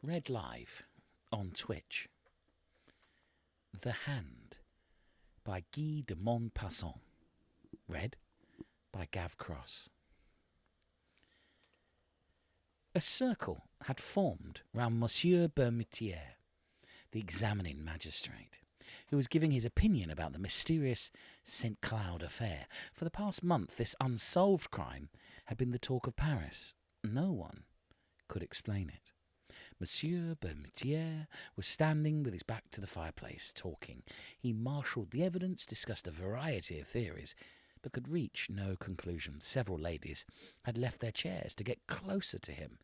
Read live on Twitch. The Hand by Guy du ManP. Read by Gav Cross. A circle had formed round Monsieur Bermutier, the examining magistrate, who was giving his opinion about the mysterious St. Cloud affair. For the past month, this unsolved crime had been the talk of Paris. No one could explain it. Monsieur Bermutier was standing with his back to the fireplace, talking. He marshalled the evidence, discussed a variety of theories, but could reach no conclusion. Several ladies had left their chairs to get closer to him,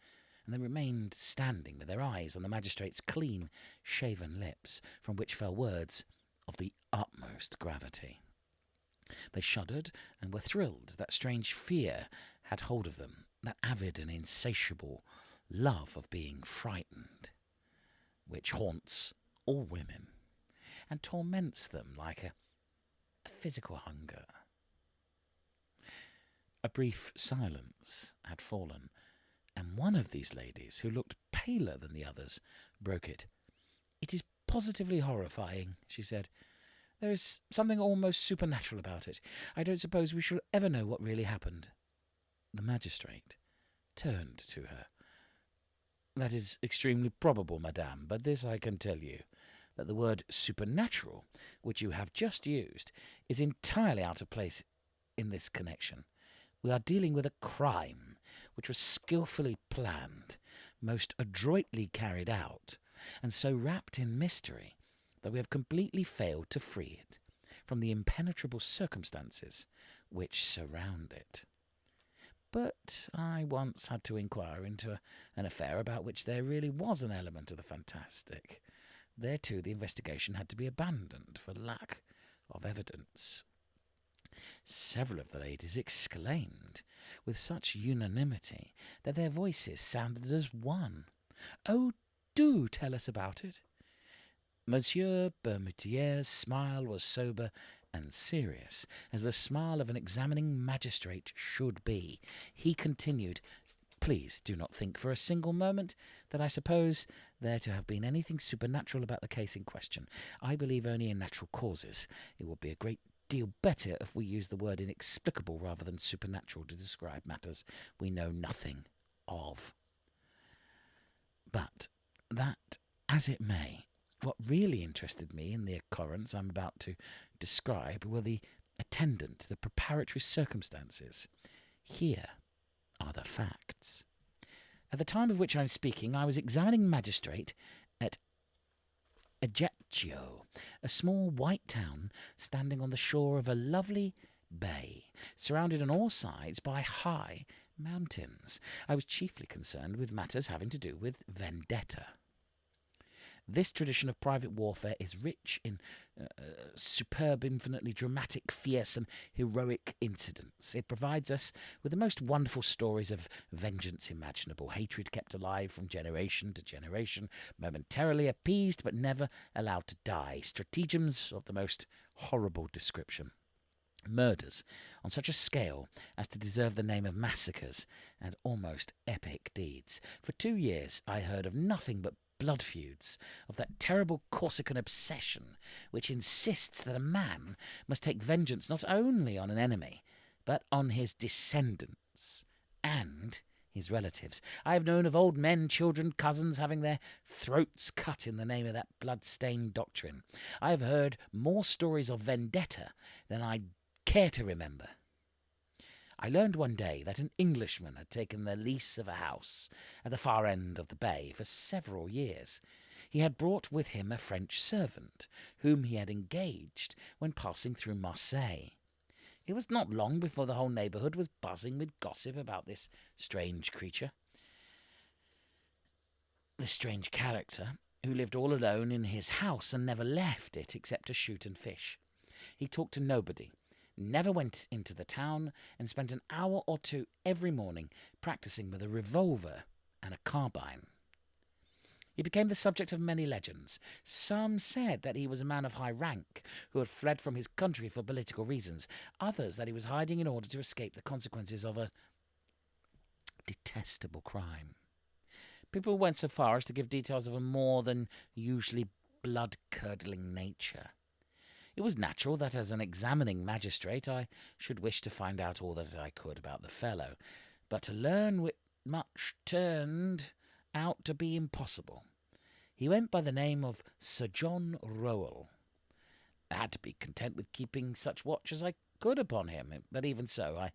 and they remained standing with their eyes on the magistrate's clean, shaven lips, from which fell words of the utmost gravity. They shuddered and were thrilled. That strange fear had hold of them, that avid and insatiable love of being frightened, which haunts all women and torments them like a physical hunger. A brief silence had fallen, and one of these ladies, who looked paler than the others, broke it. "It is positively horrifying," she said. "There is something almost supernatural about it. I don't suppose we shall ever know what really happened." The magistrate turned to her. "That is extremely probable, madame, but this I can tell you, that the word supernatural, which you have just used, is entirely out of place in this connection. We are dealing with a crime which was skilfully planned, most adroitly carried out, and so wrapped in mystery that we have completely failed to free it from the impenetrable circumstances which surround it. But I once had to inquire into an affair about which there really was an element of the fantastic. There, too, the investigation had to be abandoned for lack of evidence." Several of the ladies exclaimed with such unanimity that their voices sounded as one. "Oh, do tell us about it." Monsieur Bermutier's smile was sober and serious, as the smile of an examining magistrate should be. He continued, "Please do not think for a single moment that I suppose there to have been anything supernatural about the case in question. I believe only in natural causes. It would be a great deal better if we use the word inexplicable rather than supernatural to describe matters we know nothing of. But that as it may, what really interested me in the occurrence I'm about to describe were the attendant, the preparatory circumstances. Here are the facts. At the time of which I am speaking, I was examining magistrate at Ajaccio, a small white town standing on the shore of a lovely bay, surrounded on all sides by high mountains. I was chiefly concerned with matters having to do with vendetta. This tradition of private warfare is rich in superb, infinitely dramatic, fierce and heroic incidents. It provides us with the most wonderful stories of vengeance imaginable, hatred kept alive from generation to generation, momentarily appeased but never allowed to die, stratagems of the most horrible description, murders on such a scale as to deserve the name of massacres, and almost epic deeds. For 2 years I heard of nothing but blood feuds, of that terrible Corsican obsession which insists that a man must take vengeance not only on an enemy, but on his descendants and his relatives. I have known of old men, children, cousins having their throats cut in the name of that blood-stained doctrine. I have heard more stories of vendetta than I care to remember. I learned one day that an Englishman had taken the lease of a house at the far end of the bay for several years. He had brought with him a French servant, whom he had engaged when passing through Marseille. It was not long before the whole neighbourhood was buzzing with gossip about this strange creature, this strange character, who lived all alone in his house and never left it except to shoot and fish. He talked to nobody, never went into the town, and spent an hour or two every morning practising with a revolver and a carbine. He became the subject of many legends. Some said that he was a man of high rank who had fled from his country for political reasons. Others that he was hiding in order to escape the consequences of a detestable crime. People went so far as to give details of a more than usually blood-curdling nature. It was natural that as an examining magistrate I should wish to find out all that I could about the fellow, but to learn much turned out to be impossible. He went by the name of Sir John Rowell. I had to be content with keeping such watch as I could upon him, but even so I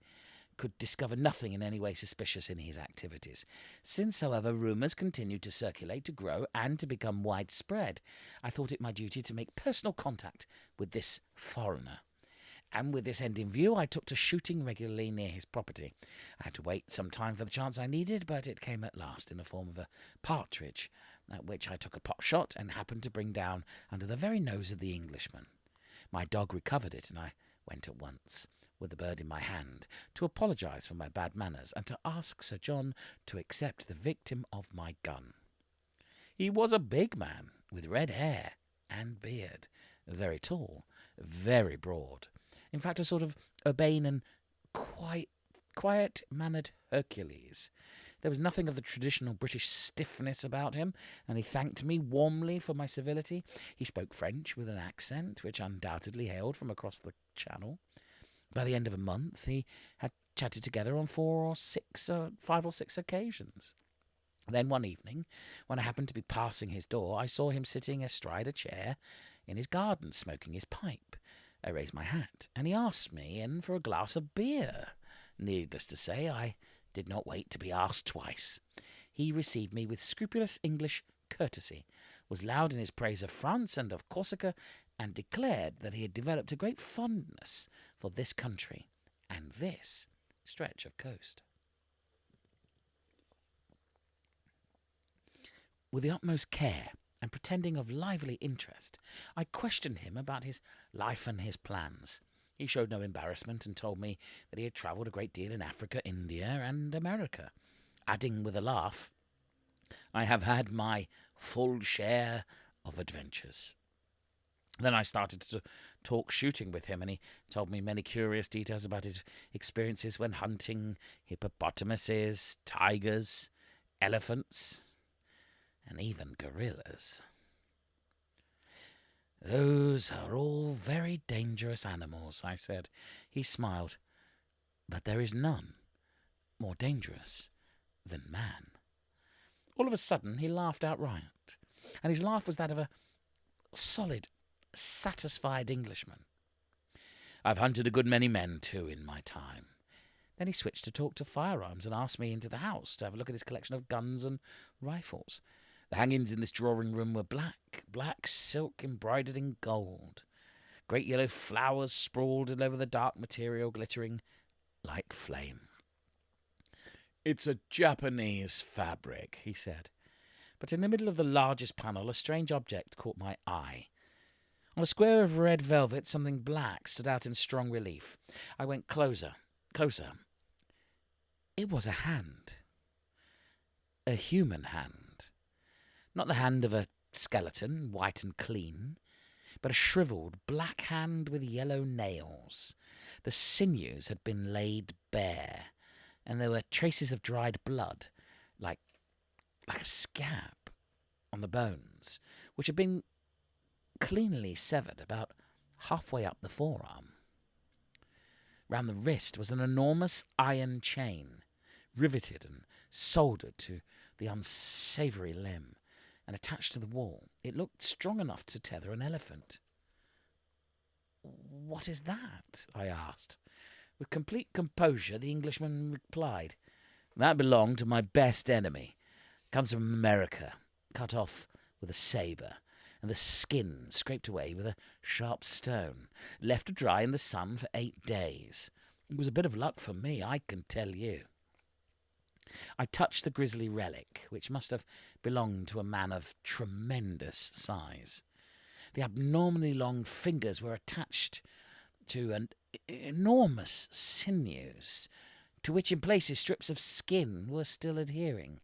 could discover nothing in any way suspicious in his activities. Since, however, rumours continued to circulate, to grow, and to become widespread, I thought it my duty to make personal contact with this foreigner. And with this end in view, I took to shooting regularly near his property. I had to wait some time for the chance I needed, but it came at last in the form of a partridge, at which I took a pot shot and happened to bring down under the very nose of the Englishman. My dog recovered it, and I went at once, with the bird in my hand, to apologise for my bad manners and to ask Sir John to accept the victim of my gun. He was a big man, with red hair and beard, very tall, very broad, in fact a sort of urbane and quiet-mannered Hercules. There was nothing of the traditional British stiffness about him, and he thanked me warmly for my civility. He spoke French with an accent which undoubtedly hailed from across the Channel. By the end of a month he had chatted together on 5 or 6 occasions. Then one evening, when I happened to be passing his door, I saw him sitting astride a chair in his garden, smoking his pipe. I raised my hat, and he asked me in for a glass of beer. Needless to say, I did not wait to be asked twice. He received me with scrupulous English courtesy, was loud in his praise of France and of Corsica, and declared that he had developed a great fondness for this country and this stretch of coast. With the utmost care and pretending of lively interest, I questioned him about his life and his plans. He showed no embarrassment and told me that he had travelled a great deal in Africa, India, and America, adding with a laugh, "I have had my full share of adventures." Then I started to talk shooting with him, and he told me many curious details about his experiences when hunting hippopotamuses, tigers, elephants, and even gorillas. "Those are all very dangerous animals," I said. He smiled. "But there is none more dangerous than man." All of a sudden he laughed outright, and his laugh was that of a solid, satisfied Englishman. "I've hunted a good many men, too, in my time." Then he switched to talk to firearms and asked me into the house to have a look at his collection of guns and rifles. The hangings in this drawing-room were black silk embroidered in gold. Great yellow flowers sprawled over the dark material, glittering like flame. "It's a Japanese fabric," he said. But in the middle of the largest panel, a strange object caught my eye. On a square of red velvet, something black stood out in strong relief. I went closer. It was a hand. A human hand. Not the hand of a skeleton, white and clean, but a shriveled black hand with yellow nails. The sinews had been laid bare, and there were traces of dried blood, like a scab, on the bones, which had been cleanly severed about halfway up the forearm. Round the wrist was an enormous iron chain, riveted and soldered to the unsavoury limb, and attached to the wall. It looked strong enough to tether an elephant. "What is that?" I asked. With complete composure, the Englishman replied, "That belonged to my best enemy. Comes from America, cut off with a sabre, and the skin scraped away with a sharp stone, left to dry in the sun for 8 days. It was a bit of luck for me, I can tell you." I touched the grisly relic, which must have belonged to a man of tremendous size. The abnormally long fingers were attached to an enormous sinews, to which in places strips of skin were still adhering.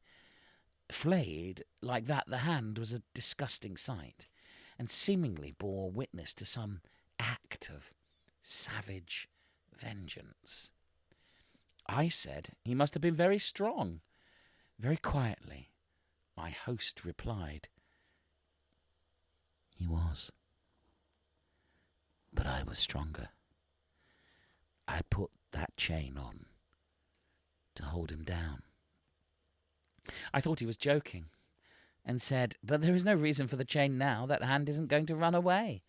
Flayed like that, the hand was a disgusting sight, and seemingly bore witness to some act of savage vengeance. I said he must have been very strong. Very quietly My host replied, "He was. But I was stronger. I put that chain on to hold him down." I thought he was joking and said, "But there is no reason for the chain now. That hand isn't going to run away."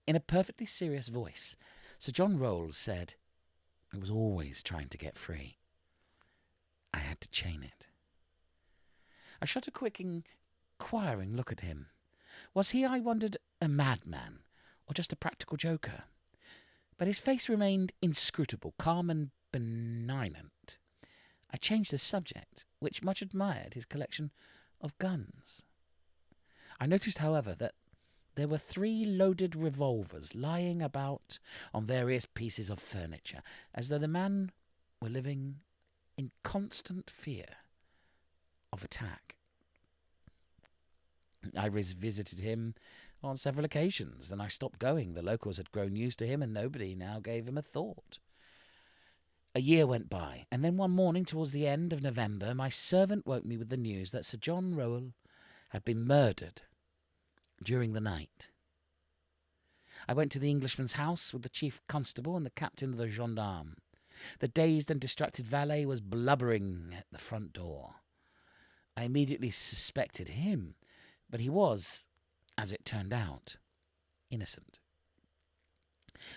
In a perfectly serious voice, Sir John Rolls said, "It was always trying to get free. I had to chain it." I shot a quick, inquiring look at him. Was he, I wondered, a madman or just a practical joker? But his face remained inscrutable, calm and benignant. I changed the subject, which much admired his collection of guns. I noticed, however, that there were 3 loaded revolvers lying about on various pieces of furniture, as though the man were living in constant fear of attack. I visited him on several occasions. Then I stopped going. The locals had grown used to him, and nobody now gave him a thought. A year went by, and then one morning towards the end of November, my servant woke me with the news that Sir John Rowell had been murdered during the night. I went to the Englishman's house with the chief constable and the captain of the gendarmes. The dazed and distracted valet was blubbering at the front door. I immediately suspected him, but he was, as it turned out, innocent.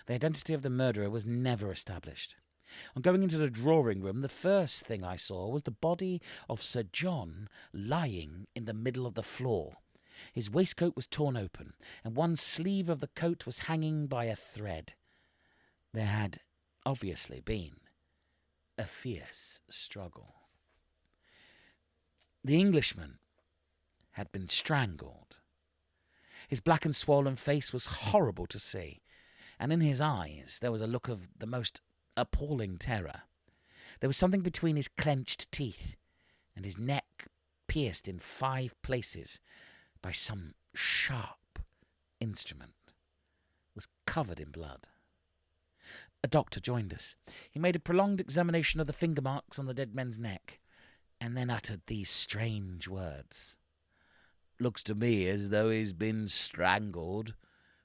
The identity of the murderer was never established. On going into the drawing room, the first thing I saw was the body of Sir John lying in the middle of the floor. His waistcoat was torn open, and one sleeve of the coat was hanging by a thread. There had obviously been a fierce struggle. The Englishman had been strangled. His black and swollen face was horrible to see, and in his eyes there was a look of the most appalling terror. There was something between his clenched teeth, and his neck, pierced in 5 places by some sharp instrument, was covered in blood. A doctor joined us. He made a prolonged examination of the finger marks on the dead man's neck, and then uttered these strange words. "Looks to me as though he's been strangled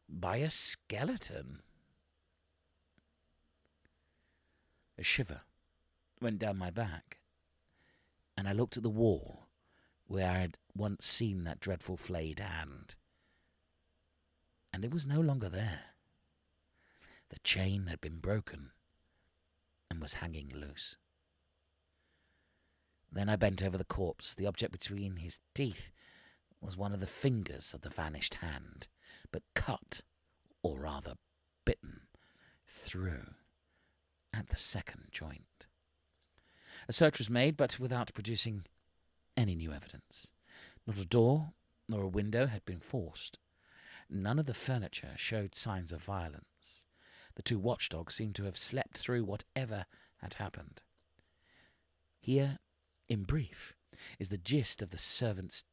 by a skeleton." A shiver went down my back, and I looked at the wall where I had once seen that dreadful flayed hand, and it was no longer there. The chain had been broken and was hanging loose. Then I bent over the corpse. The object between his teeth was one of the fingers of the vanished hand, but cut, or rather bitten, through at the second joint. A search was made, but without producing any new evidence. Not a door nor a window had been forced. None of the furniture showed signs of violence. The 2 watchdogs seemed to have slept through whatever had happened. Here, in brief, is the gist of the servant's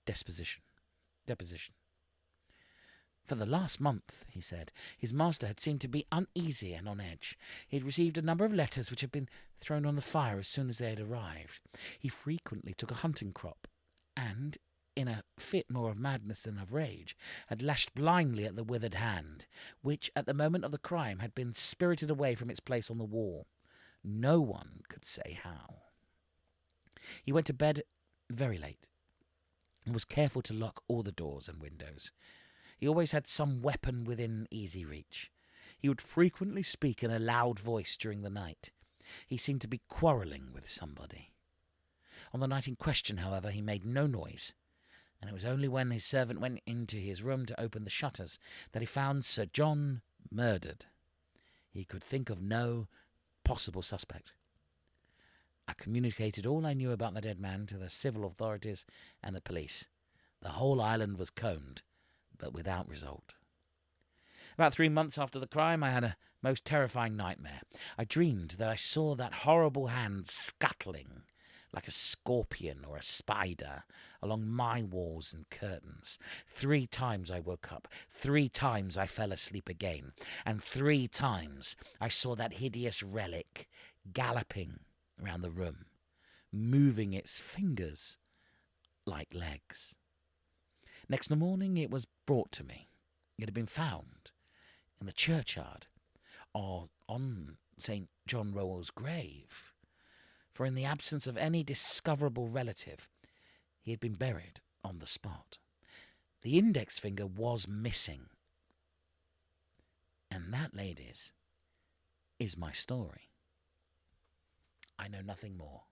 deposition. For the last month, he said, his master had seemed to be uneasy and on edge. He had received a number of letters which had been thrown on the fire as soon as they had arrived. He frequently took a hunting crop, and, in a fit more of madness than of rage, had lashed blindly at the withered hand, which, at the moment of the crime, had been spirited away from its place on the wall. No one could say how. He went to bed very late, and was careful to lock all the doors and windows. He always had some weapon within easy reach. He would frequently speak in a loud voice during the night. He seemed to be quarrelling with somebody. On the night in question, however, he made no noise, and it was only when his servant went into his room to open the shutters that he found Sir John murdered. He could think of no possible suspect. I communicated all I knew about the dead man to the civil authorities and the police. The whole island was combed, but without result. About 3 months after the crime, I had a most terrifying nightmare. I dreamed that I saw that horrible hand scuttling like a scorpion or a spider along my walls and curtains. 3 times I woke up, 3 times I fell asleep again, and 3 times I saw that hideous relic galloping around the room, moving its fingers rat-like legs. Next morning it was brought to me. It had been found in the churchyard or on St. John Rowell's grave, for in the absence of any discoverable relative, he had been buried on the spot. The index finger was missing. And that, ladies, is my story. I know nothing more.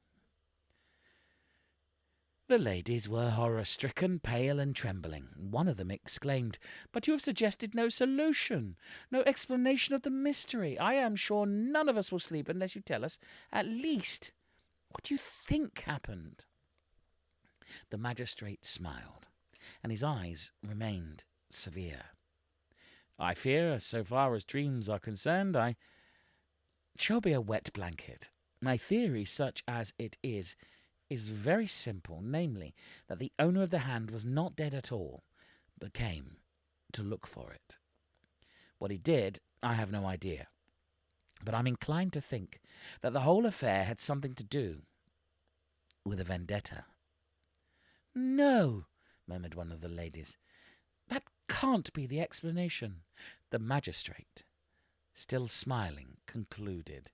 The ladies were horror-stricken, pale and trembling. One of them exclaimed, "But you have suggested no solution, no explanation of the mystery. I am sure none of us will sleep unless you tell us, at least, what you think happened." The magistrate smiled, and his eyes remained severe. "I fear, so far as dreams are concerned, I shall be a wet blanket. My theory, such as it is very simple, namely, that the owner of the hand was not dead at all, but came to look for it. What he did, I have no idea, but I'm inclined to think that the whole affair had something to do with a vendetta." "No," murmured one of the ladies. "That can't be the explanation." The magistrate, still smiling, concluded,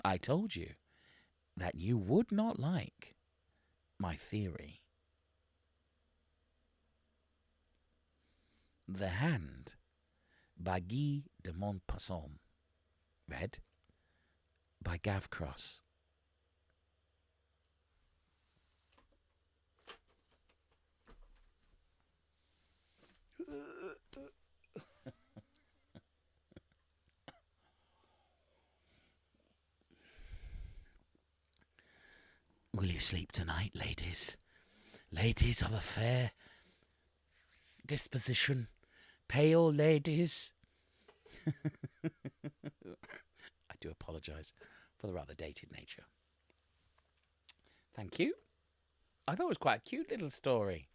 "I told you that you would not like my theory." The Hand by Guy de ManP. Read by Gav Cross. Will you sleep tonight, ladies? Ladies of a fair disposition, pale ladies. I do apologise for the rather dated nature. Thank you. I thought it was quite a cute little story.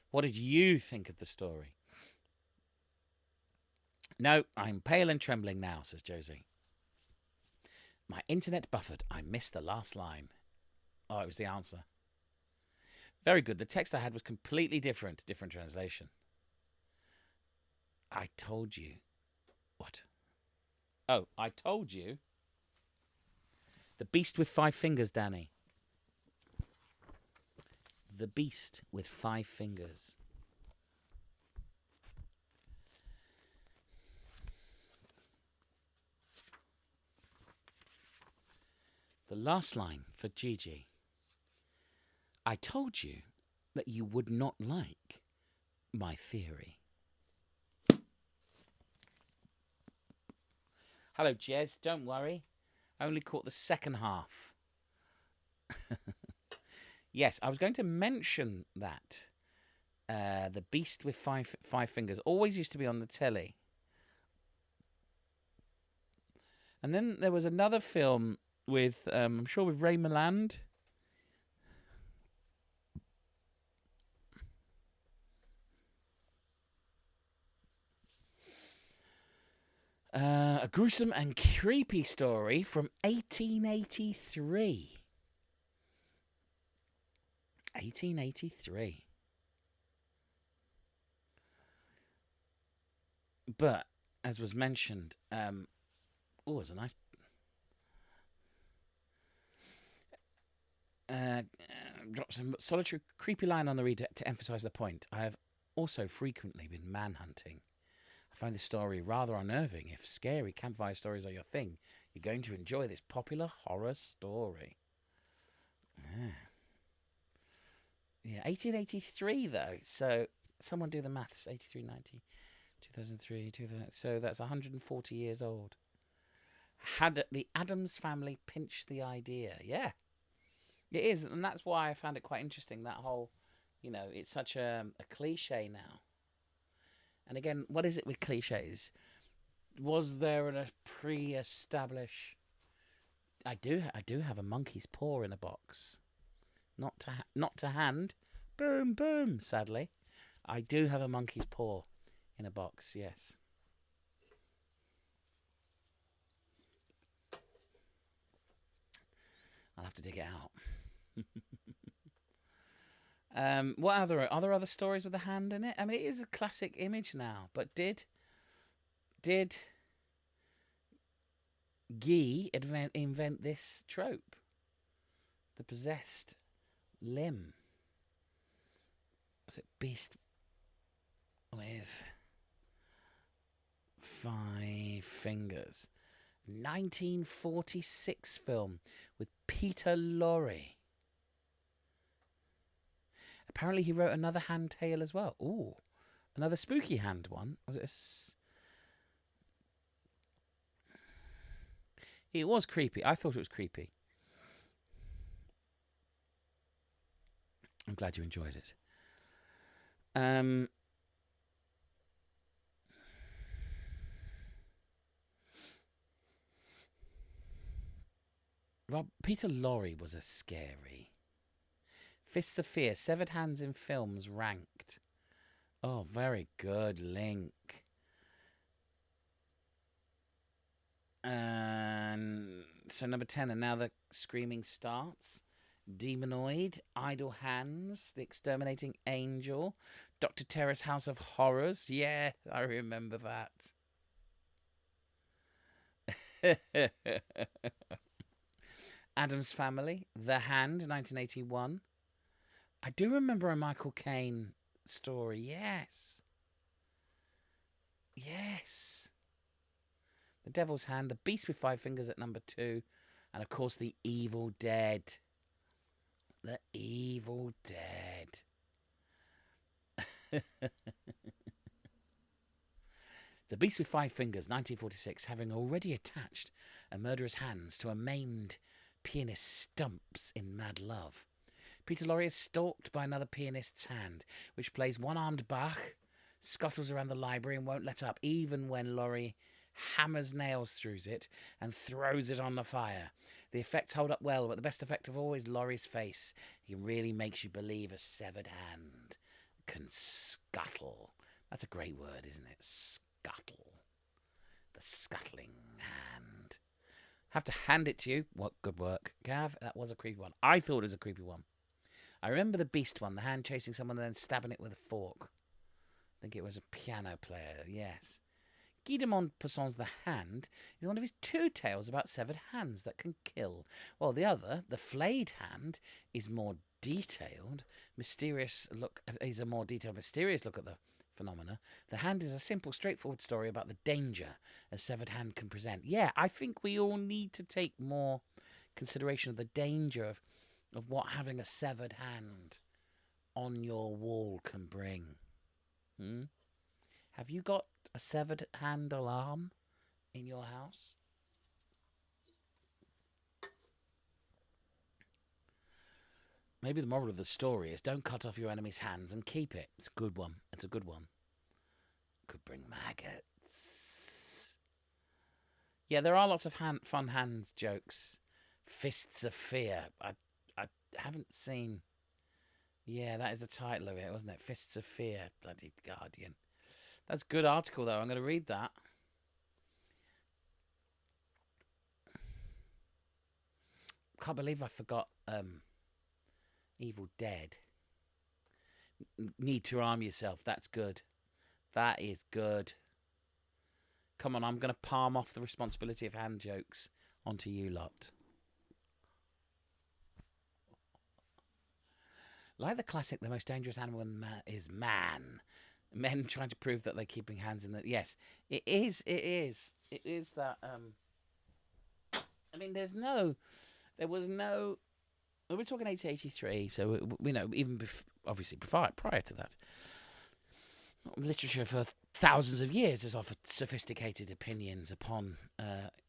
What did you think of the story? "No, I'm pale and trembling now," says Josie. "My internet buffered. I missed the last line." Oh, it was the answer. Very good. The text I had was completely different translation. "I told you." What? Oh, "I told you." The beast with 5 fingers, Danny. The beast with 5 fingers. The last line for Gigi. "I told you that you would not like my theory." Hello, Jez. Don't worry. I only caught the second half. Yes, I was going to mention that. The beast with five fingers always used to be on the telly. And then there was another film with, I'm sure with Ray Milland. A gruesome and creepy story from 1883. 1883. But, as was mentioned, it's a nice... drops a solitary, creepy line on the reader to emphasise the point. I have also frequently been manhunting. I find this story rather unnerving. If scary campfire stories are your thing, you're going to enjoy this popular horror story. Yeah, 1883 though. So someone do the maths. 83, 90, 2003, 2000. So that's 140 years old. Had the Addams family pinched the idea? Yeah, it is, and that's why I found it quite interesting. That whole, it's such a cliche now. And again, what is it with cliches? Was there a pre-established? I do have a monkey's paw in a box, not to hand. Boom, boom. Sadly, I do have a monkey's paw in a box. Yes. I'll have to dig it out. What are there other stories with a hand in it? I mean, it is a classic image now, but did Guy invent this trope? The possessed limb. Was it beast with 5 fingers? 1946 film with Peter Lorre. Apparently he wrote another hand tale as well. Ooh, another spooky hand one. Was it It was creepy. I thought it was creepy. I'm glad you enjoyed it. Peter Lorre was a scary. Fists of Fear, severed hands in films ranked. Oh, very good, Link. And so number 10, and now the screaming starts. Demonoid, Idle Hands, The Exterminating Angel, Dr. Terror's House of Horrors. Yeah, I remember that. Addams Family, The Hand, 1981. I do remember a Michael Caine story. Yes. The Devil's Hand, The Beast with 5 Fingers at number 2, and of course The Evil Dead. The Evil Dead. The Beast with 5 Fingers, 1946, having already attached a murderer's hands to a maimed pianist Stumps in Mad Love. Peter Lorre is stalked by another pianist's hand, which plays one-armed Bach, scuttles around the library and won't let up, even when Lorre hammers nails through it and throws it on the fire. The effects hold up well, but the best effect of all is Lorre's face. He really makes you believe a severed hand can scuttle. That's a great word, isn't it? Scuttle. The scuttling hand. Have to hand it to you. What good work, Gav. That was a creepy one. I thought it was a creepy one. I remember the Beast one, the hand chasing someone and then stabbing it with a fork. I think it was a piano player, yes. Guy de Maupassant's The Hand is one of his 2 tales about severed hands that can kill, while the other, The Flayed Hand, is more detailed, mysterious look at the phenomena. The Hand is a simple, straightforward story about the danger a severed hand can present. Yeah, I think we all need to take more consideration of the danger of what having a severed hand on your wall can bring. Have you got a severed hand alarm in your house? Maybe the moral of the story is don't cut off your enemy's hands and keep it. It's a good one. It's a good one. Could bring maggots. Yeah, there are lots of fun hands jokes. Fists of Fear. I haven't seen... Yeah, that is the title of it, wasn't it? Fists of Fear. Bloody Guardian. That's a good article, though. I'm going to read that. Can't believe I forgot Evil Dead. Need to arm yourself. That's good. That is good. Come on, I'm going to palm off the responsibility of hand jokes onto you lot. Like the classic, the most dangerous animal is man. Men trying to prove that they're keeping hands in the... Yes, it is. It is that... I mean, there was no... We're talking 1883, so, even obviously prior to that. Literature for thousands of years has offered sophisticated opinions upon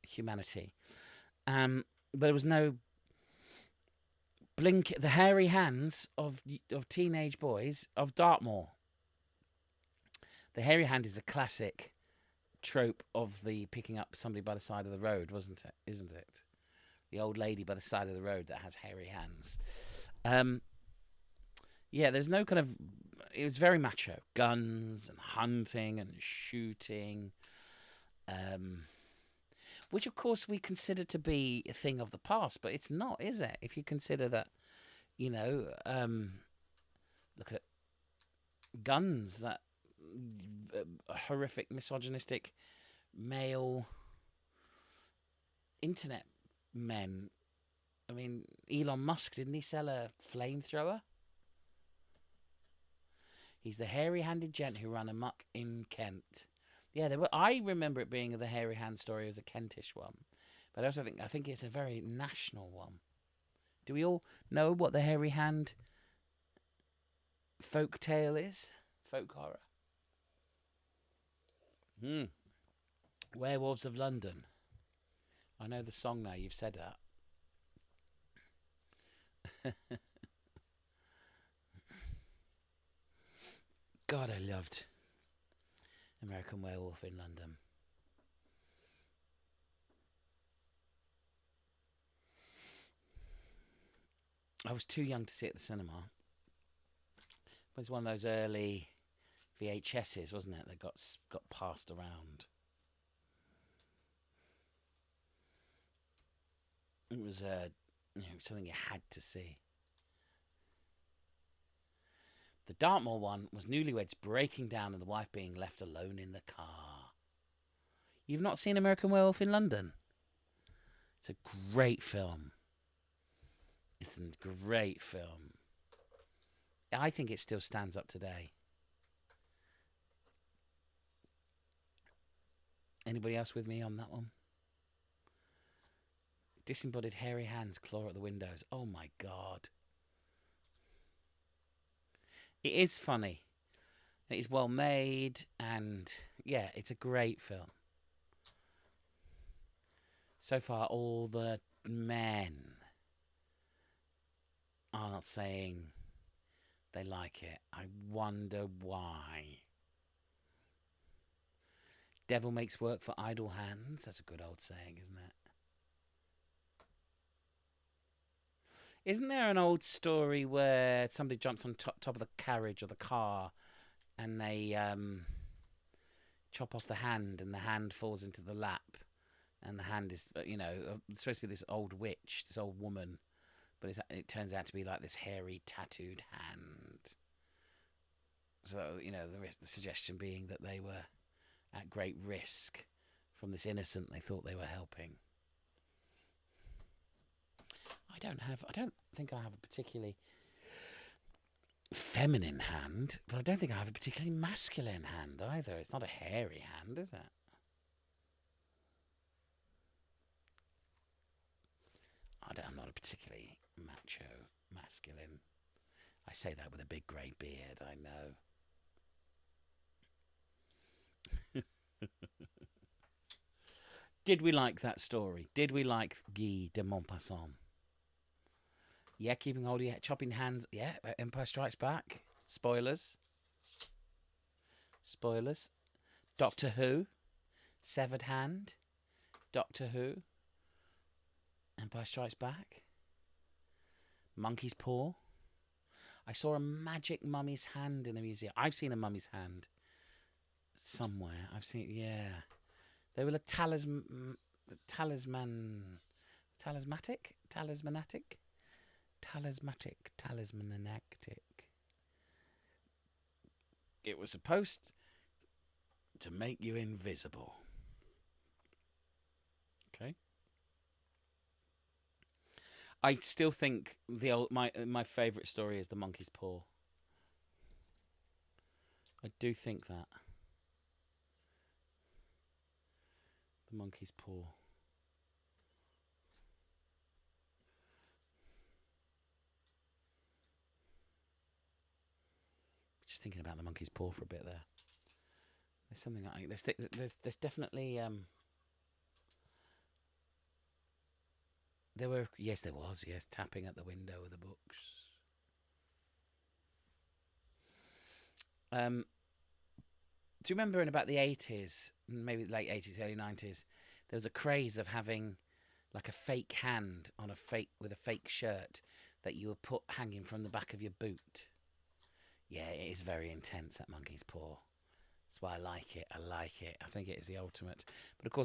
humanity. But there was no... the hairy hands of teenage boys of Dartmoor. The hairy hand is a classic trope of the picking up somebody by the side of the road, isn't it? The old lady by the side of the road that has hairy hands. Yeah, there's no kind of... It was very macho. Guns and hunting and shooting. which of course we consider to be a thing of the past, but it's not, is it? If you consider that, look at Guns, that horrific, misogynistic male internet men. I mean, Elon Musk, didn't he sell a flamethrower? He's the hairy-handed gent who ran amok in Kent. Yeah, I remember it being the hairy hand story as a Kentish one, but I think it's a very national one. Do we all know what the hairy hand folk tale is? Folk horror. Werewolves of London. I know the song now. You've said that. God, I loved American Werewolf in London. I was too young to see it at the cinema. It was one of those early VHSs, wasn't it, that got passed around. It was something you had to see. The Dartmoor one was newlyweds breaking down and the wife being left alone in the car. You've not seen American Werewolf in London? It's a great film. It's a great film. I think it still stands up today. Anybody else with me on that one? Disembodied hairy hands claw at the windows. Oh my God. It is funny. It is well made, and yeah, it's a great film. So far, all the men aren't saying they like it. I wonder why. Devil makes work for idle hands. That's a good old saying, isn't it? Isn't there an old story where somebody jumps on top of the carriage or the car and they chop off the hand and the hand falls into the lap, and the hand is, it's supposed to be this old witch, this old woman, but it turns out to be like this hairy, tattooed hand. So, the suggestion being that they were at great risk from this innocent they thought they were helping. I don't think I have a particularly feminine hand, but I don't think I have a particularly masculine hand either. It's not a hairy hand, is it? I'm not a particularly macho, masculine. I say that with a big grey beard, I know. Did we like that story? Did we like Guy de ManP? Yeah, keeping hold of your chopping hands. Yeah, Empire Strikes Back. Spoilers. Doctor Who. Severed Hand. Doctor Who. Empire Strikes Back. Monkey's Paw. I saw a magic mummy's hand in a museum. I've seen a mummy's hand somewhere. I've seen, yeah. They were a talismanic. It was supposed to make you invisible. Okay. I still think my favourite story is the monkey's paw. I do think that. The monkey's paw. Just thinking about the monkey's paw for a bit there. There's something there's definitely there was tapping at the window of the books. Do you remember in about the 80s, maybe late 80s, early 90s, there was a craze of having like a fake hand on with a fake shirt that you would put hanging from the back of your boot. Yeah, it is very intense, that monkey's paw. That's why I like it. I think it is the ultimate. But of course,